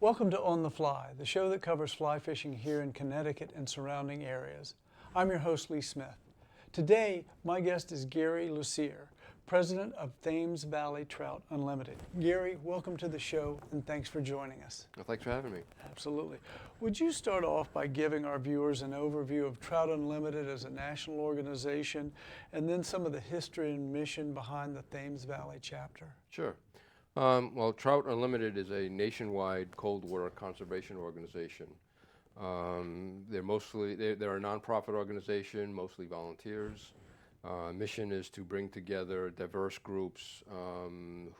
Welcome to On the Fly, the show that covers fly fishing here in Connecticut and surrounding areas. I'm your host, Lee Smith. Today, my guest is Gary Lussier, president of Thames Valley Trout Unlimited. Gary, welcome to the show and thanks for joining us. Well, thanks for having me. Absolutely. Would you start off by giving our viewers an overview of Trout Unlimited as a national organization and then some of the history and mission behind the Thames Valley chapter? Sure. Well, Trout Unlimited is a nationwide cold water conservation organization. They're a nonprofit organization, mostly volunteers. Mission is to bring together diverse groups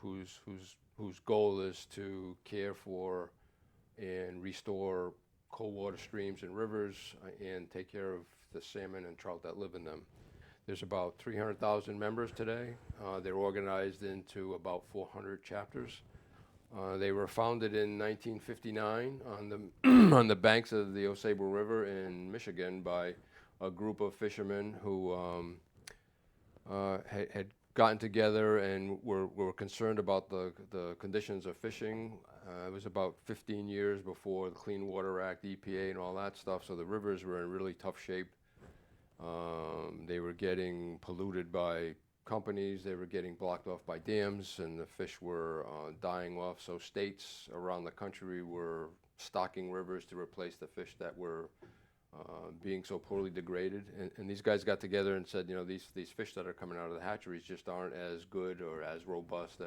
whose goal is to care for and restore cold water streams and rivers and take care of the salmon and trout that live in them. There's about 300,000 members today. They're organized into about 400 chapters. They were founded in 1959 on the banks of the Osable River in Michigan by a group of fishermen who had gotten together and were concerned about the conditions of fishing. It was about 15 years before the Clean Water Act, EPA, and all that stuff, so the rivers were in really tough shape. They were getting polluted by companies, they were getting blocked off by dams, and the fish were dying off. So states around the country were stocking rivers to replace the fish that were being so poorly degraded. And these guys got together and said, you know, these fish that are coming out of the hatcheries just aren't as good or as robust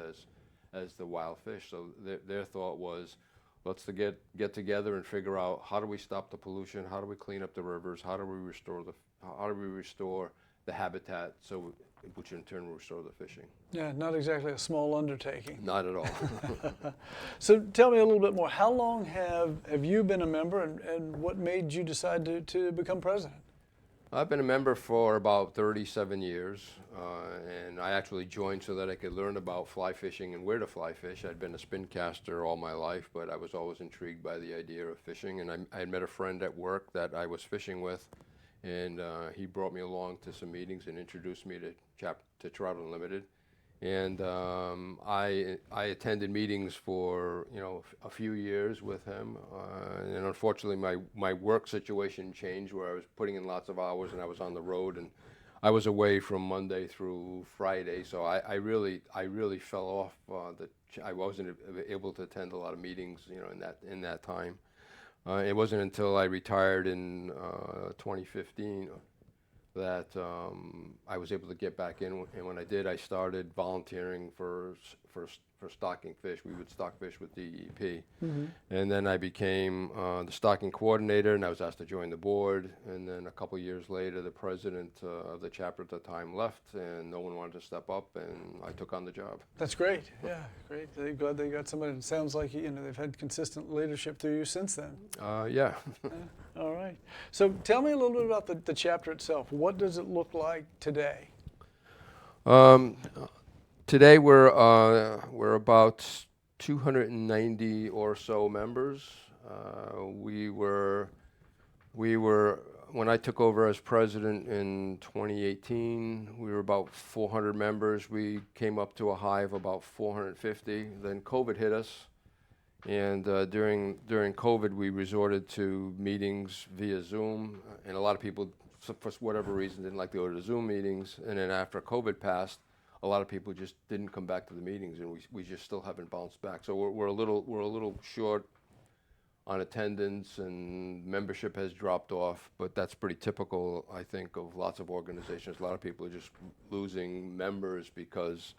as the wild fish. So their thought was, let's get together and figure out how do we stop the pollution, how do we clean up the rivers, how do we restore the habitat, so which in turn will restore the fishing. Yeah, not exactly a small undertaking. Not at all. So tell me a little bit more. How long have you been a member, and what made you decide to become president? I've been a member for about 37 years, and I actually joined so that I could learn about fly fishing and where to fly fish. I'd been a spin caster all my life, but I was always intrigued by the idea of fishing, and I had met a friend at work that I was fishing with, and he brought me along to some meetings and introduced me to Trout Unlimited. And I attended meetings for a few years with him, and unfortunately my work situation changed where I was putting in lots of hours and I was on the road, and I was away from Monday through Friday, so I really fell off. I wasn't able to attend a lot of meetings in that time. It wasn't until I retired in 2015 that I was able to get back in, and when I did, I started volunteering for stocking fish. We would stock fish with DEP, and then I became the stocking coordinator, and I was asked to join the board. And then a couple years later, the president of the chapter at the time left, and no one wanted to step up, and I took on the job. That's great. Yeah, great. They got somebody. It sounds like they've had consistent leadership through you since then. Yeah. All right. So tell me a little bit about the chapter itself. What does it look like today? Today we're about 290 or so members. We were when I took over as president in 2018, we were about 400 members. We came up to a high of about 450. Then COVID hit us. And during COVID, we resorted to meetings via Zoom, and a lot of people, for whatever reason, didn't like to go to the Zoom meetings. And then after COVID passed, a lot of people just didn't come back to the meetings, and we just still haven't bounced back. So we're a little short on attendance, and membership has dropped off. But that's pretty typical, I think, of lots of organizations. A lot of people are just losing members because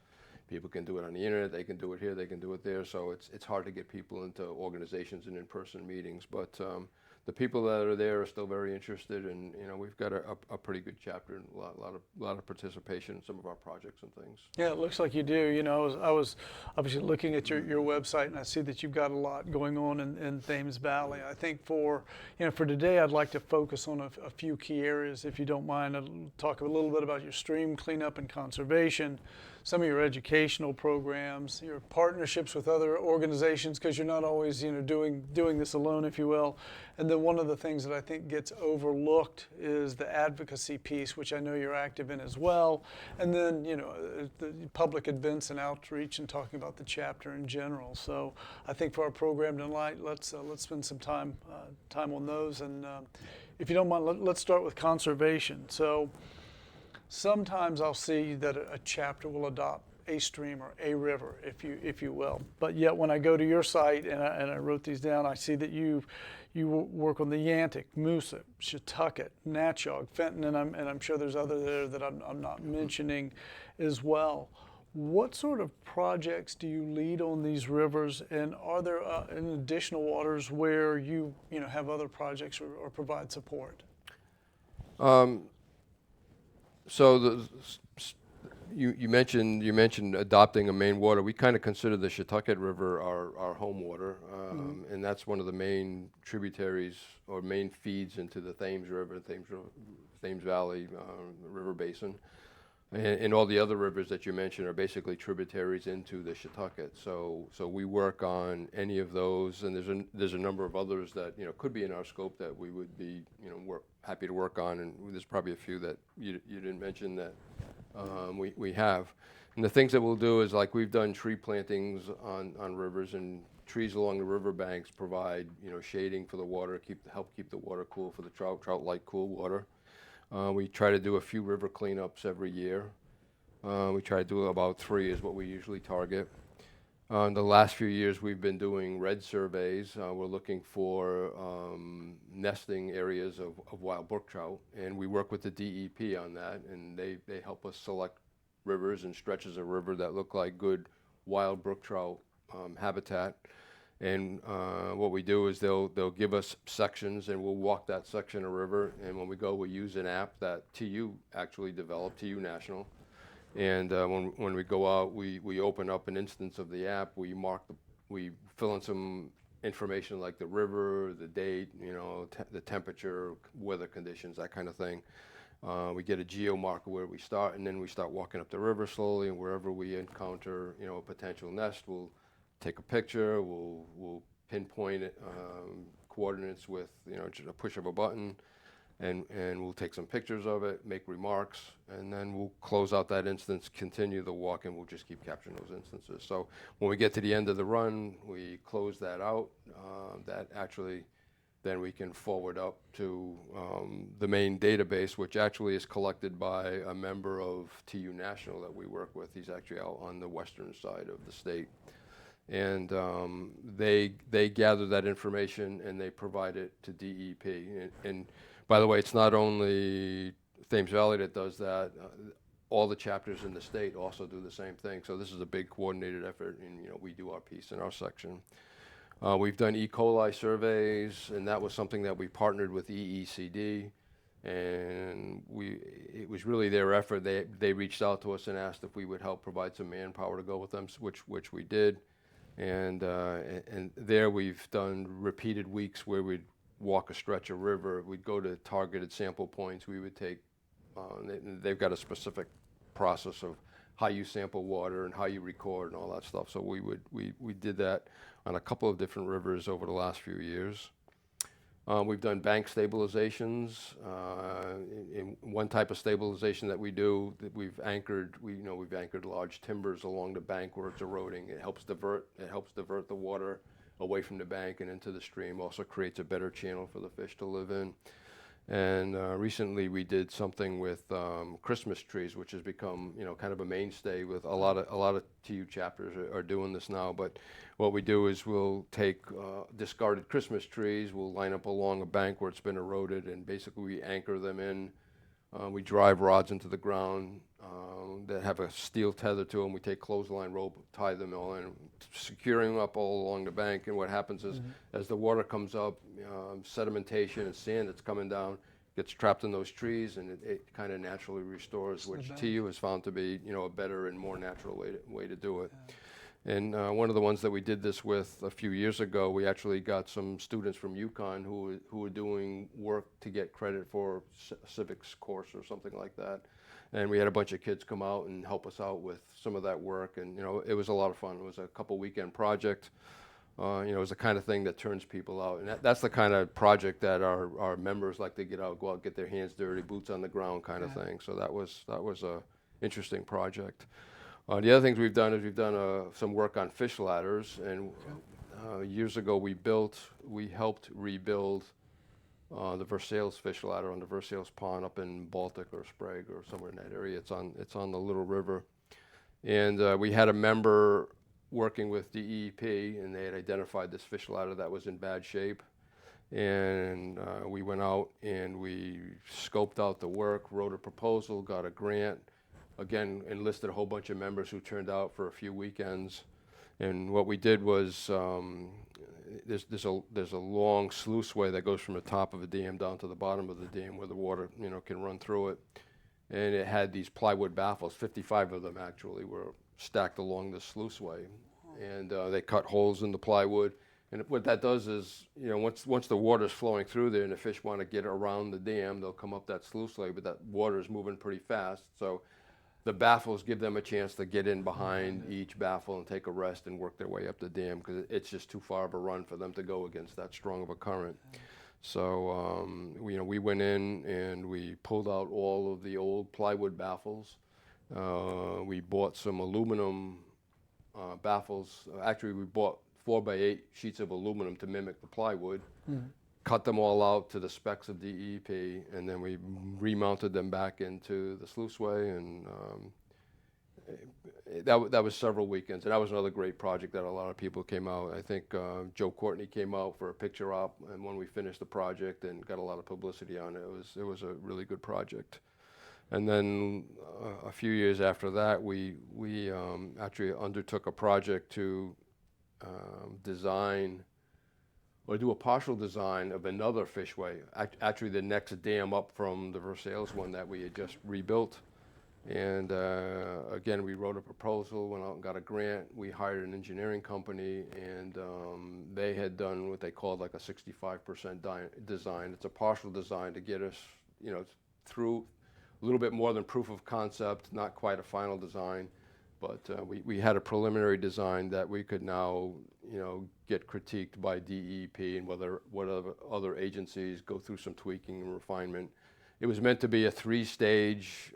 people can do it on the internet, they can do it here, they can do it there. So it's hard to get people into organizations and in-person meetings. But the people that are there are still very interested, and we've got a pretty good chapter and a lot of participation in some of our projects and things. Yeah, it looks like you do. I was obviously looking at your website, and I see that you've got a lot going on in Thames Valley. I think for today, I'd like to focus on a few key areas, if you don't mind. I'll talk a little bit about your stream cleanup and conservation, some of your educational programs, your partnerships with other organizations, because you're not always doing this alone, if you will, and then one of the things that I think gets overlooked is the advocacy piece, which I know you're active in as well. And then, the public events and outreach and talking about the chapter in general. So I think for our program tonight, let's spend some time on those. And if you don't mind, let's start with conservation. So sometimes I'll see that a chapter will adopt a stream or a river, if you will. But yet when I go to your site and I wrote these down, I see that you work on the Yantic, Moosup, Shetucket, Natchog, Fenton, and I'm sure there's others there that I'm not mentioning as well. What sort of projects do you lead on these rivers, and are there additional waters where you have other projects or provide support? So you mentioned adopting a main water. We kind of consider the Shetucket River our home water, and that's one of the main tributaries or main feeds into the Thames River, Thames Valley River Basin. And all the other rivers that you mentioned are basically tributaries into the Shetucket. So we work on any of those, and there's a number of others that could be in our scope that we would be happy to work on. And there's probably a few that you didn't mention that we have. And the things that we'll do is, like, we've done tree plantings on rivers, and trees along the riverbanks provide shading for the water, help keep the water cool for the trout like cool water. We try to do a few river cleanups every year. We try to do about 3 is what we usually target. In the last few years, we've been doing red surveys. We're looking for nesting areas of wild brook trout, and we work with the DEP on that, and they help us select rivers and stretches of river that look like good wild brook trout habitat. And what we do is they'll give us sections, and we'll walk that section of river. And when we go, we use an app that TU actually developed, TU National. And when we go out, we open up an instance of the app. We fill in some information like the river, the date, the temperature, weather conditions, that kind of thing. We get a geo marker where we start, and then we start walking up the river slowly. And wherever we encounter a potential nest, we'll take a picture, we'll pinpoint it, coordinates with just a push of a button, and we'll take some pictures of it, make remarks, and then we'll close out that instance, continue the walk, and we'll just keep capturing those instances. So when we get to the end of the run, we close that out. That actually then we can forward up to the main database, which actually is collected by a member of TU National that we work with. He's actually out on the western side of the state. And they gather that information and they provide it to DEP. And by the way, it's not only Thames Valley that does that. All the chapters in the state also do the same thing. So this is a big coordinated effort, and we do our piece in our section. We've done E. coli surveys, and that was something that we partnered with EECD. And it was really their effort. They reached out to us and asked if we would help provide some manpower to go with them, which we did. And there we've done repeated weeks where we'd walk a stretch of river. We'd go to targeted sample points. We would take, they've got a specific process of how you sample water and how you record and all that stuff. So we did that on a couple of different rivers over the last few years. We've done bank stabilizations. In one type of stabilization that we do, that we've anchored large timbers along the bank where it's eroding. It helps divert the water away from the bank and into the stream. Also creates a better channel for the fish to live in. And recently we did something with Christmas trees, which has become kind of a mainstay with a lot of TU chapters are doing this now. But what we do is we'll take discarded Christmas trees, we'll line up along a bank where it's been eroded, and basically we anchor them in. We drive rods into the ground that have a steel tether to them. We take clothesline rope, tie them all in, securing them up all along the bank. And what happens is, as the water comes up, sedimentation and sand that's coming down gets trapped in those trees, and it kind of naturally restores, which TU has found to be a better and more natural way to do it. Yeah. And one of the ones that we did this with a few years ago, we actually got some students from UConn who were doing work to get credit for a civics course or something like that. And we had a bunch of kids come out and help us out with some of that work. And, it was a lot of fun. It was a couple weekend project. Is the kind of thing that turns people out. And that's the kind of project that our members like to go out, get their hands dirty, boots on the ground kind of thing. So that was a interesting project. The other things we've done is we've done some work on fish ladders, and years ago we helped rebuild the Versailles fish ladder on the Versailles Pond up in Baltic or Sprague or somewhere in that area. It's on the Little River, and we had a member working with DEP, and they had identified this fish ladder that was in bad shape, and we went out and we scoped out the work, wrote a proposal, got a grant, again enlisted a whole bunch of members who turned out for a few weekends. And what we did was there's a long sluiceway that goes from the top of the dam down to the bottom of the dam where the water can run through it, and it had these plywood baffles. 55 of them actually were stacked along the sluiceway, and they cut holes in the plywood. And what that does is, once the water's flowing through there and the fish want to get around the dam, they'll come up that sluiceway, but that water is moving pretty fast. So the baffles give them a chance to get in behind each baffle and take a rest and work their way up the dam, because it's just too far of a run for them to go against that strong of a current. So we went in and we pulled out all of the old plywood baffles. We bought some aluminum baffles. Actually, we bought 4x8 sheets of aluminum to mimic the plywood. Cut them all out to the specs of DEP, and then we remounted them back into the sluiceway, and that was several weekends. And that was another great project that a lot of people came out. I think Joe Courtney came out for a picture op, and when we finished the project and got a lot of publicity on it, it was a really good project. And then a few years after that, we actually undertook a project to design or do a partial design of another fishway, actually the next dam up from the Versailles one that we had just rebuilt. And again, we wrote a proposal, went out and got a grant. We hired an engineering company, and they had done what they called like a 65% design. It's a partial design to get us, through a little bit more than proof of concept, not quite a final design. But we had a preliminary design that we could now, get critiqued by DEP and what other agencies, go through some tweaking and refinement. It was meant to be a 3-stage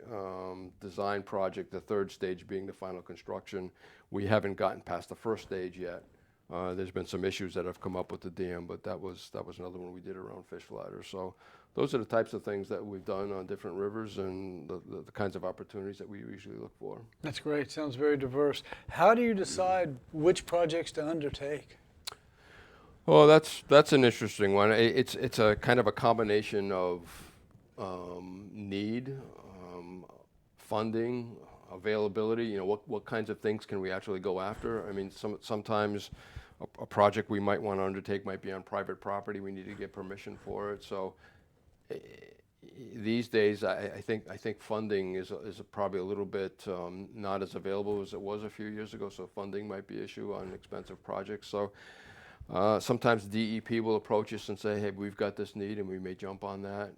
design project, the third stage being the final construction. We haven't gotten past the first stage yet. There's been some issues that have come up with the dam, but that was another one we did around fish ladders. So those are the types of things that we've done on different rivers, and the kinds of opportunities that we usually look for. That's great. Sounds very diverse. How do you decide which projects to undertake? Well, that's an interesting one. It's a kind of a combination of need, funding, availability. What kinds of things can we actually go after? I mean, sometimes a project we might want to undertake might be on private property. We need to get permission for it. So these days, I think funding is probably a little bit not as available as it was a few years ago. So funding might be an issue on expensive projects. So sometimes DEP will approach us and say, hey, we've got this need, and we may jump on that.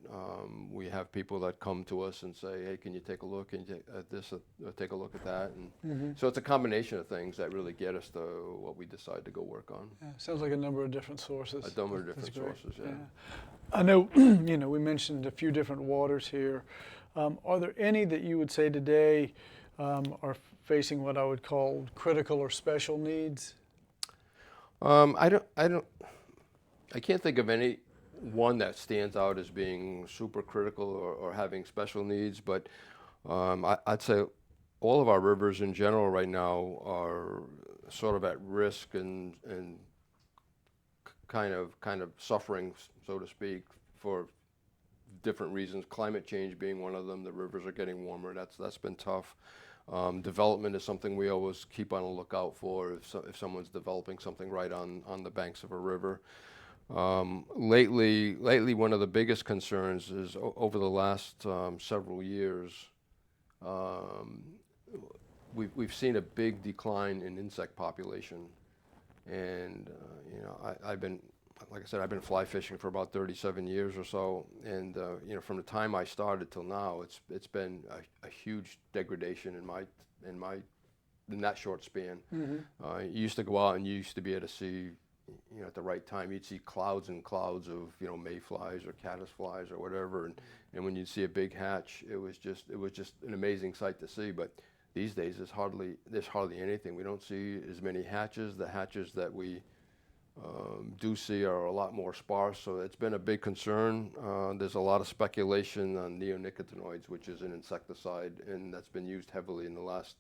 We have people that come to us and say, hey, can you take a look at this, take a look at that? And so it's a combination of things that really get us to what we decide to go work on. Yeah, sounds like a number of different sources. A number of different sources, yeah. I know, we mentioned a few different waters here. Are there any that you would say today are facing what I would call critical or special needs? I can't think of any one that stands out as being super critical or having special needs, but I'd say all of our rivers in general right now are sort of at risk and kind of suffering, so to speak, for different reasons. Climate change being one of them. The rivers are getting warmer. That's been tough. Development is something we always keep on a lookout for if someone's developing something right on the banks of a river. Lately, one of the biggest concerns is over the last several years, we've seen a big decline in insect population, and like I said, I've been fly fishing for about 37 years or so, and from the time I started till now, it's been a huge degradation in that short span. You used to go out and you used to be able to see at the right time, you'd see clouds and clouds of, mayflies or caddisflies or whatever. And when you'd see a big hatch, it was just an amazing sight to see. But these days, there's hardly anything. We don't see as many hatches. The hatches that we do see are a lot more sparse, so it's been a big concern. There's a lot of speculation on neonicotinoids, which is an insecticide, and that's been used heavily in the last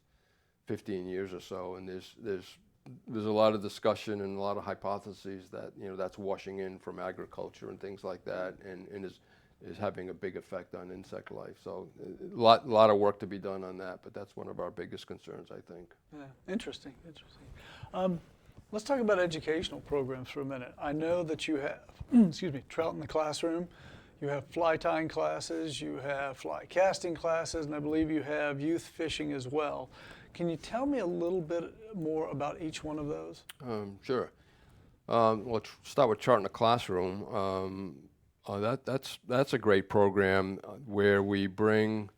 15 years or so. And there's a lot of discussion and a lot of hypotheses that that's washing in from agriculture and things like that, and is having a big effect on insect life. So a lot of work to be done on that, but that's one of our biggest concerns, I think. Yeah, interesting. Let's talk about educational programs for a minute. I know that you have, excuse me, trout in the classroom. You have fly tying classes, you have fly casting classes, and I believe you have youth fishing as well. Can you tell me a little bit more about each one of those? Sure. Well, start with trout in the classroom. That's a great program where we bring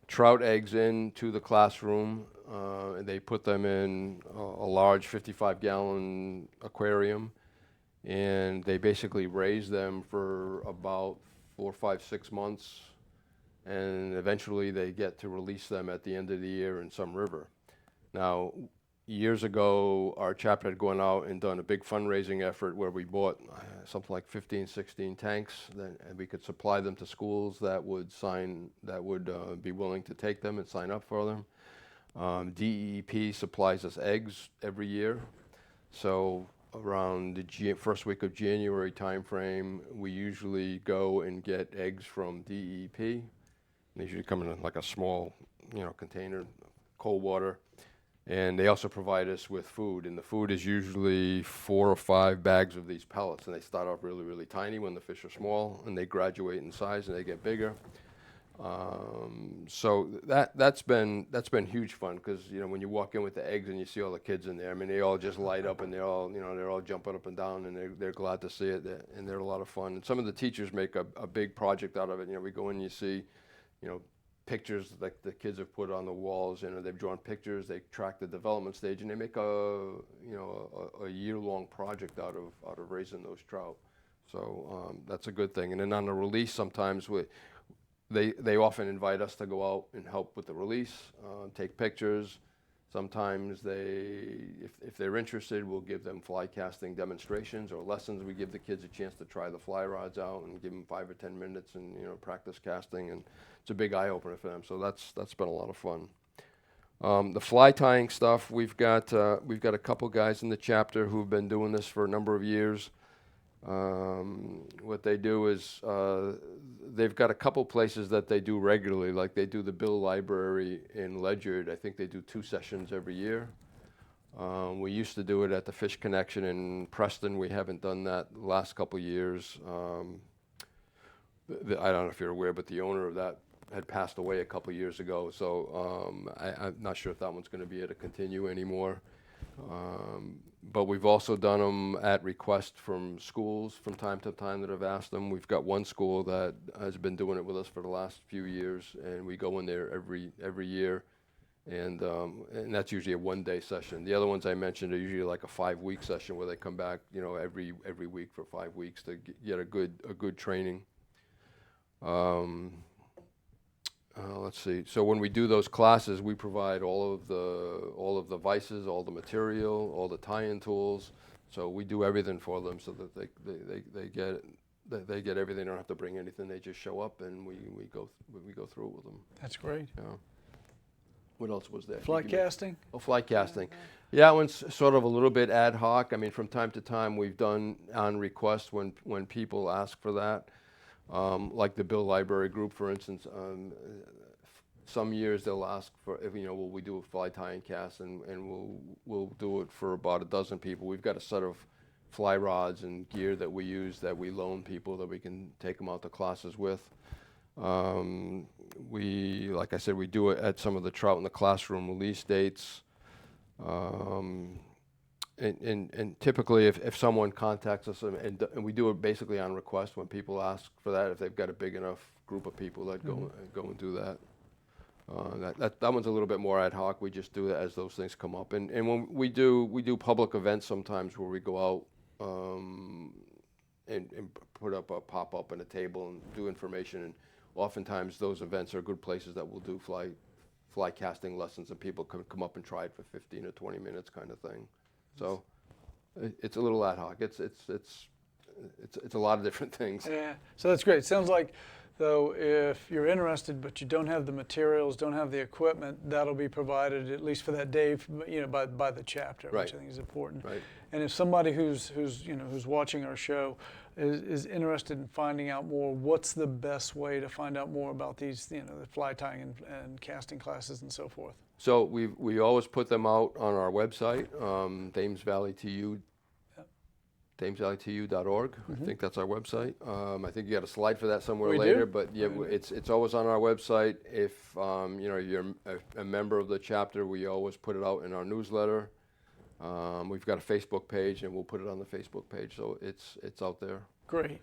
trout eggs into the classroom. And they put them in a large 55-gallon aquarium, and they basically raise them for about 4, 5, 6 months, and eventually they get to release them at the end of the year in some river. Now, years ago, our chapter had gone out and done a big fundraising effort where we bought something like 15, 16 tanks, and we could supply them to schools that would be willing to take them and sign up for them. DEEP supplies us eggs every year, so around the first week of January timeframe, we usually go and get eggs from DEEP. They usually come in like a small, container, cold water, and they also provide us with food. And the food is usually 4 or 5 bags of these pellets, and they start off really, really tiny when the fish are small, and they graduate in size and they get bigger. So that's been huge fun, because when you walk in with the eggs and you see all the kids in there, I mean, they all just light up, and they're all jumping up and down, and they're glad to see it, and they're a lot of fun. And some of the teachers make a big project out of it. We go in and you see pictures like the kids have put on the walls. They've drawn pictures, they track the development stage, and they make a year-long project out of raising those trout. So that's a good thing. And then on the release, sometimes they often invite us to go out and help with the release, take pictures. Sometimes if they're interested, we'll give them fly casting demonstrations or lessons. We give the kids a chance to try the fly rods out and give them 5 or 10 minutes and practice casting, and it's a big eye opener for them. So that's been a lot of fun. The fly tying stuff, we've got a couple guys in the chapter who've been doing this for a number of years. What they do is they've got a couple places that they do regularly, like they do the Bill Library in Ledyard. I think they do 2 sessions every year. We used to do it at the Fish Connection in Preston. We haven't done that the last couple years. I don't know if you're aware, but the owner of that had passed away a couple years ago, so I'm not sure if that one's going to be able to continue anymore. But we've also done them at request from schools from time to time that have asked them. We've got one school that has been doing it with us for the last few years, and we go in there every year, and that's usually a 1-day session. The other ones I mentioned are usually like a 5-week session where they come back, every week for 5 weeks to get a good training. Let's see. So when we do those classes, we provide all of the vices, all the material, all the tie-in tools. So we do everything for them so that they get everything. They don't have to bring anything. They just show up, and we go through it with them. That's great. Yeah. What else was there? Fly casting? Oh, fly casting. Yeah, that one's sort of a little bit ad hoc. I mean, from time to time, we've done on request when people ask for that. Like the Bill Library group, for instance, some years they'll ask for, will we do a fly tying cast, and we'll do it for about a dozen people. We've got a set of fly rods and gear that we use that we loan people that we can take them out to classes with. Like I said, we do it at some of the Trout in the Classroom release dates. And typically, if someone contacts us, and we do it basically on request when people ask for that, if they've got a big enough group of people that go and do that. That one's a little bit more ad hoc. We just do it as those things come up. And when we do public events sometimes where we go out and put up a pop-up and a table and do information. And oftentimes those events are good places that will do fly casting lessons, and people can come up and try it for 15 or 20 minutes kind of thing. So it's a little ad hoc. It's a lot of different things. Yeah, so that's great. Sounds like, though, if you're interested but you don't have the materials, don't have the equipment, that'll be provided at least for that day, by the chapter, Right. which I think is important. Right. And if somebody who's watching our show is interested in finding out more, what's the best way to find out more about these, the fly tying and casting classes and so forth? So we always put them out on our website, thamesvalleytu.org. I think that's our website. I think you got a slide for that somewhere We later, do. but yeah, it's always on our website. If you're a member of the chapter, we always put it out in our newsletter. We've got a Facebook page, and we'll put it on the Facebook page, so it's out there. Great.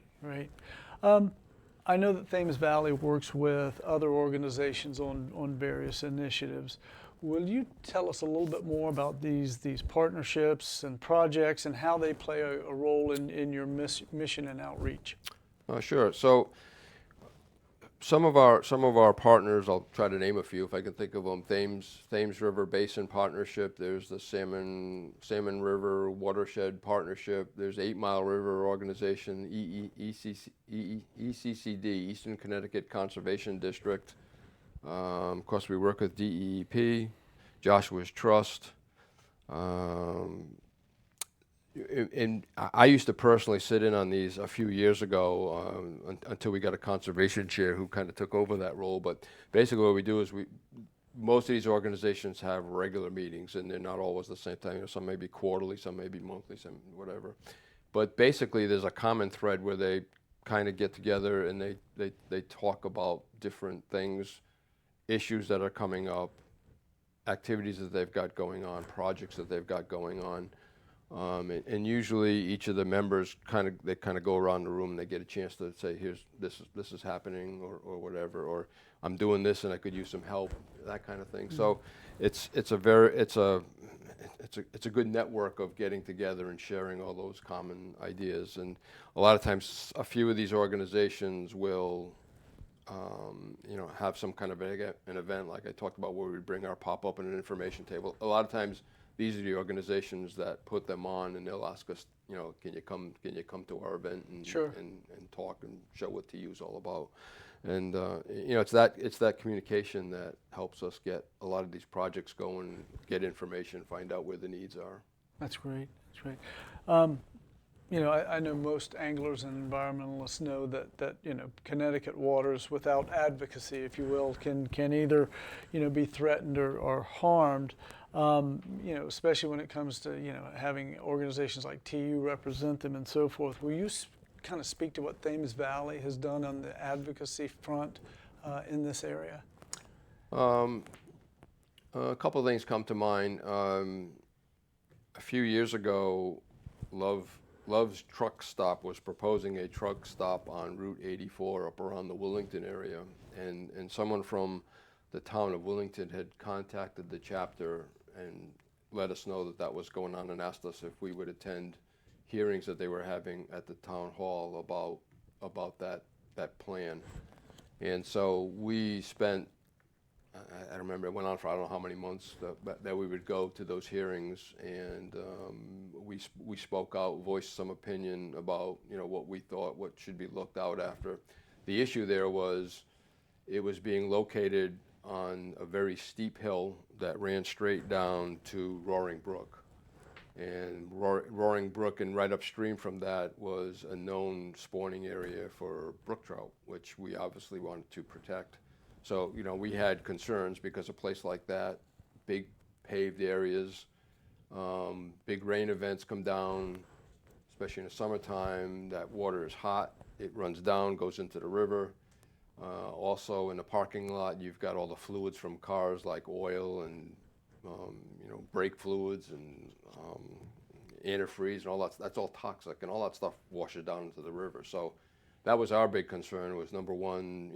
I know that Thames Valley works with other organizations on various initiatives. Will you tell us a little bit more about these partnerships and projects and how they play a role in your mission and outreach? Sure. So some of our partners, I'll try to name a few if I can think of them. Thames River Basin Partnership. There's the Salmon River Watershed Partnership. There's 8 Mile River Organization, ECCD, Eastern Connecticut Conservation District. Of course, we work with DEEP, Joshua's Trust. And I used to personally sit in on these a few years ago until we got a conservation chair who kind of took over that role. But basically what we do is most of these organizations have regular meetings, and they're not always the same time. Some may be quarterly, some may be monthly, some whatever. But basically there's a common thread where they kind of get together and they talk about different things, issues that are coming up, activities that they've got going on, projects that they've got going on. And usually each of the members kind of go around the room and they get a chance to say, this is happening or whatever, or I'm doing this and I could use some help, that kind of thing. Mm-hmm. So it's a good network of getting together and sharing all those common ideas. And a lot of times a few of these organizations will have some kind of an event like I talked about where we bring our pop-up and an information table. A lot of times these are the organizations that put them on, and they'll ask us, can you come to our event and Sure. and talk and show what TU is all about. And it's that communication that helps us get a lot of these projects going, get information, find out where the needs are. That's great. I know most anglers and environmentalists know that Connecticut waters without advocacy, if you will, can either be threatened or harmed. Especially when it comes to having organizations like TU represent them and so forth. Will you kind of speak to what Thames Valley has done on the advocacy front in this area? A couple of things come to mind. A few years ago, Love's Truck Stop was proposing a truck stop on Route 84 up around the Willington area, and someone from the town of Willington had contacted the chapter and let us know that was going on and asked us if we would attend hearings that they were having at the town hall about that plan. And so we spent, I remember it went on for I don't know how many months that we would go to those hearings, and we spoke out, voiced some opinion about what we thought, what should be looked out after. The issue there was it was being located on a very steep hill that ran straight down to Roaring Brook. And Roaring Brook, and right upstream from that was a known spawning area for brook trout, which we obviously wanted to protect. So, we had concerns because a place like that, big paved areas, big rain events come down, especially in the summertime, that water is hot, it runs down, goes into the river. Also in the parking lot, you've got all the fluids from cars like oil and brake fluids and antifreeze and all that. That's all toxic, and all that stuff washes down into the river. So that was our big concern. Was number one,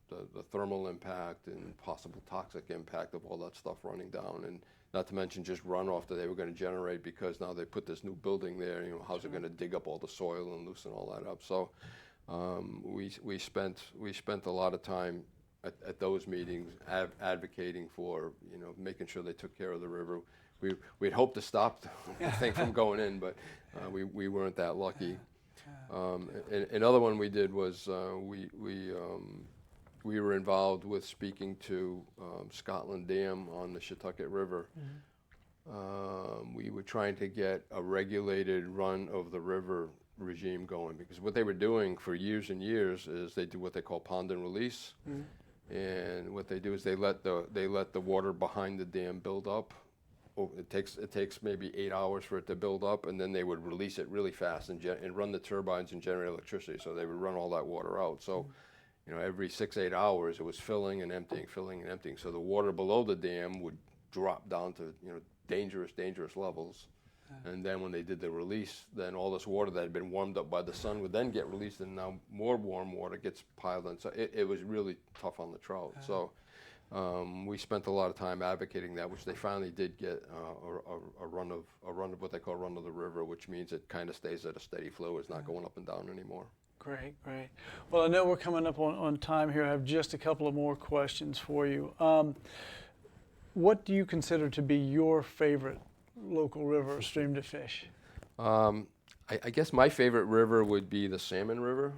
the thermal impact and possible toxic impact of all that stuff running down, and not to mention just runoff that they were going to generate because now they put this new building there. How's it going to dig up all the soil and loosen all that up? So we spent a lot of time at those meetings advocating for making sure they took care of the river. We'd hoped to stop the thing from going in, but we weren't that lucky. Another one we did was we were involved with speaking to Scotland Dam on the Shetucket River. We were trying to get a regulated run of the river regime going, because what they were doing for years and years is they do what they call pond and release. And what they do is they let the water behind the dam build up. It takes maybe 8 hours for it to build up, and then they would release it really fast and run the turbines and generate electricity. So they would run all that water out. So every 6-8 hours it was filling and emptying, filling and emptying. So the water below the dam would drop down to dangerous levels. And then when they did the release, then all this water that had been warmed up by the sun would then get released, and now more warm water gets piled in. So it was really tough on the trout. So we spent a lot of time advocating that, which they finally did get a run of what they call run of the river, which means it kind of stays at a steady flow. It's not going up and down anymore. Great. Well, I know we're coming up on time here. I have just a couple of more questions for you. What do you consider to be your favorite local river or stream to fish? I guess my favorite river would be the Salmon River.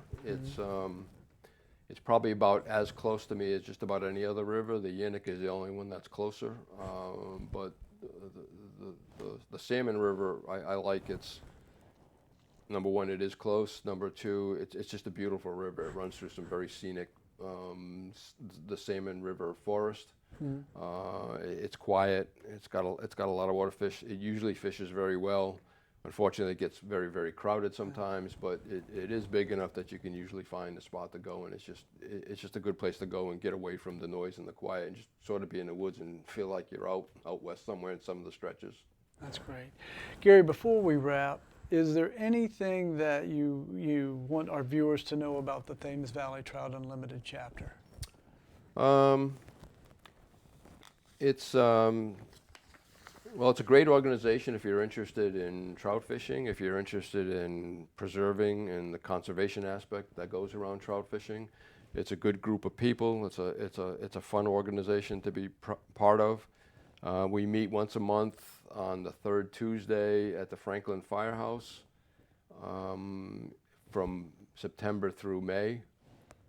It's probably about as close to me as just about any other river. The Yinnick is the only one that's closer. But the Salmon River, I like. It's number one, it is close. Number two, it's just a beautiful river. It runs through some very scenic, the Salmon River forest. It's quiet. It's got a lot of water fish. It usually fishes very well. Unfortunately, it gets very, very crowded sometimes, but it is big enough that you can usually find a spot to go, and it's just a good place to go and get away from the noise and the quiet, and just sort of be in the woods and feel like you're out west somewhere in some of the stretches. That's great. Gary, before we wrap, is there anything that you want our viewers to know about the Thames Valley Trout Unlimited chapter? Well, it's a great organization if you're interested in trout fishing, if you're interested in preserving and the conservation aspect that goes around trout fishing. It's a good group of people. It's a fun organization to be part of. We meet once a month on the third Tuesday at the Franklin Firehouse from September through May.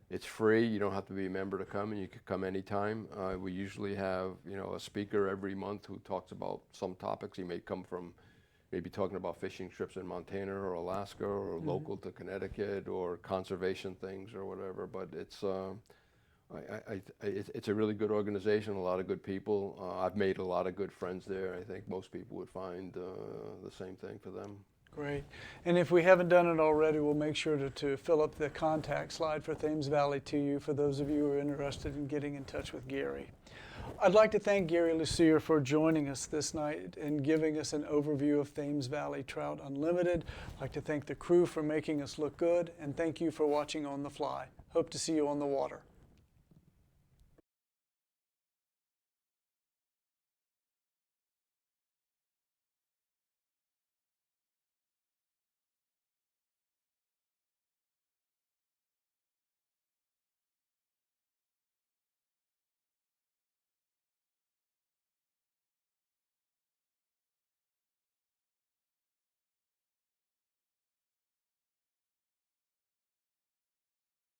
It's free. You don't have to be a member to come, and you can come anytime. We usually have, a speaker every month who talks about some topics. He may come from maybe talking about fishing trips in Montana or Alaska or local to Connecticut or conservation things or whatever. But it's a really good organization, a lot of good people. I've made a lot of good friends there. I think most people would find the same thing for them. Great. And if we haven't done it already, we'll make sure to fill up the contact slide for Thames Valley to you for those of you who are interested in getting in touch with Gary. I'd like to thank Gary Lussier for joining us this night and giving us an overview of Thames Valley Trout Unlimited. I'd like to thank the crew for making us look good, and thank you for watching On the Fly. Hope to see you on the water.